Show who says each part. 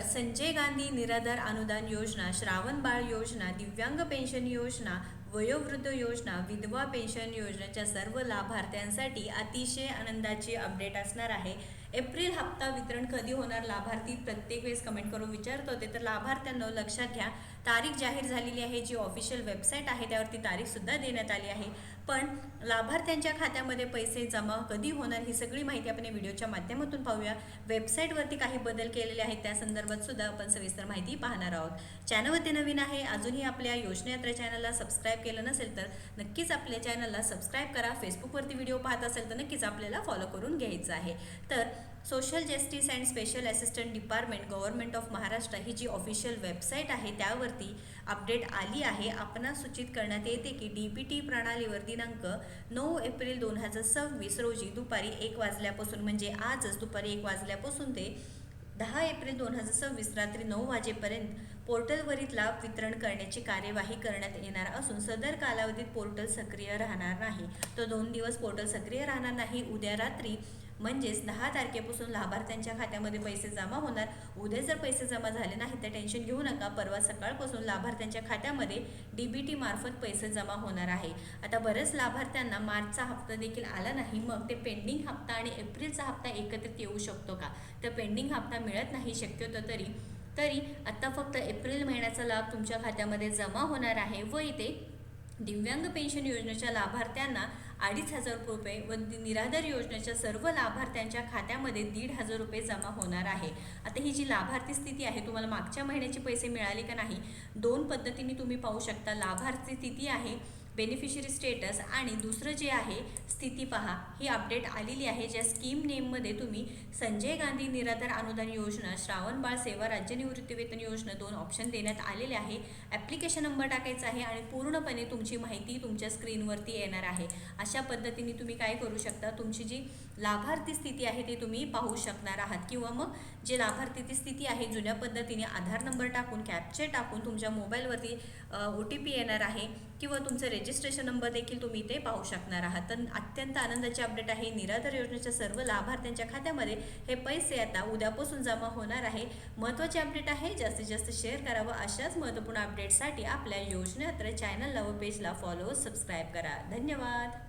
Speaker 1: संजय गांधी निराधार अनुदान योजना, श्रावण बाळ योजना, दिव्यांग पेन्शन योजना, वयोवृद्ध योजना, विधवा पेन्शन योजनेच्या सर्व लाभार्थ्यांसाठी अतिशय आनंदाची अपडेट असणार आहे। एप्रिल हप्ता वितरण कधी होणार, लाभार्थी प्रत्येक वेळेस कमेंट करून विचारत होते, तर लाभार्थ्यांना लक्षात घ्या, तारीख जाहीर झालेली आहे। जी ऑफिशियल वेबसाईट आहे त्यावरती तारीखसुद्धा देण्यात आली आहे, पण लाभार्थ्यांच्या खात्यामध्ये पैसे जमा कधी होणार ही सगळी माहिती आपण या व्हिडिओच्या माध्यमातून पाहूया। वेबसाईटवरती काही बदल केलेले आहेत, त्या संदर्भात सुद्धा आपण सविस्तर माहिती पाहणार आहोत। चॅनलवरती नवीन आहे, अजूनही आपल्या योजनायात्रा चॅनलला सबस्क्राईब केलं नसेल तर नक्कीच आपल्या चॅनलला सबस्क्राईब करा। फेसबुकवरती व्हिडिओ पाहत असेल तर नक्कीच आपल्याला फॉलो करून घ्यायचं आहे। तर social justice and special assistant department government of Maharashtra ही जी ऑफिशियल वेबसाईट आहे त्यावरती अपडेट आली आहे। आपणास सूचित करण्यात येते की डीबीटी प्रणालीवर दिनांक 9 एप्रिल 2026 रोजी दुपारी 1 वाजल्यापासून, म्हणजे आजच दुपारी 1 वाजल्यापासून ते 10 एप्रिल 2026 रात्री 9 वाजेपर्यंत पोर्टलवरील लाभ वितरण करण्याची कार्यवाही करण्यात येणार असून सदर कालावधीत पोर्टल सक्रिय राहणार नाही। तर 2 दिवस पोर्टल सक्रिय राहणार नाही। उद्या रात्री म्हणजेच 10 तारखेपासून लाभार्थ्यांच्या खात्यामध्ये पैसे जमा होणार। उद्या जर पैसे जमा झाले नाही तर टेन्शन घेऊ नका, परवा सकाळपासून लाभार्थ्यांच्या खात्यामध्ये डीबीटी मार्फत पैसे जमा होणार आहे। आता बरेच लाभार्थ्यांना मार्चचा हप्ता देखील आला नाही, मग ते पेंडिंग हप्ता आणि एप्रिलचा हप्ता एकत्रित येऊ शकतो का? तर पेंडिंग हप्ता मिळत नाही शक्यतो तरी आता फक्त एप्रिल महिन्याचा लाभ तुमच्या खात्यामध्ये जमा होणार आहे व इथे दिव्यांग पेन्शन योजनेच्या लाभार्थ्यांना 2,500 रुपये व निराधार योजनेच्या सर्व लाभार्थ्यांच्या खात्यामध्ये 1,500 रुपये जमा होणार आहे। आता ही जी लाभार्थी स्थिती आहे, तुम्हाला मागच्या महिन्याचे पैसे मिळाले का नाही, 2 पद्धतीने तुम्ही पाहू शकता। लाभार्थी स्थिती आहे, बेनिफिशरी स्टेटस, आणि दुसरं जे आहे स्थिती पहा, ही अपडेट आलेली आहे। ज्या स्कीम नेममध्ये तुम्ही संजय गांधी निराधार अनुदान योजना, श्रावण बाळ सेवा राज्य निवृत्तीवेतन योजना 2 ऑप्शन देण्यात आलेले आहे। ॲप्लिकेशन नंबर टाकायचा आहे आणि पूर्णपणे तुमची माहिती तुमच्या स्क्रीनवरती येणार आहे। अशा पद्धतीने तुम्ही काय करू शकता, तुमची जी लाभार्थी स्थिती आहे ते तुम्ही पाहू शकणार आहात, किंवा मग जे लाभार्थी स्थिती आहे जुन्या पद्धतीने आधार नंबर टाकून कॅप्चर टाकून तुमच्या मोबाईलवरती OTP येणार आहे, किंवा तुमचं रजिस्ट्रेशन नंबर देखील तुम्ही इथे पाहू शकणार आहात। तर अत्यंत आनंदाची अपडेट आहे, निराधार योजनेच्या सर्व लाभार्थ्यांच्या खात्यामध्ये हे पैसे आता उद्यापासून जमा होणार आहे। महत्त्वाची अपडेट आहे, जास्तीत जास्त शेअर करावं। अशाच महत्त्वपूर्ण अपडेटसाठी आपल्या योजनायात्रा चॅनलला व पेजला फॉलो सबस्क्राईब करा। धन्यवाद।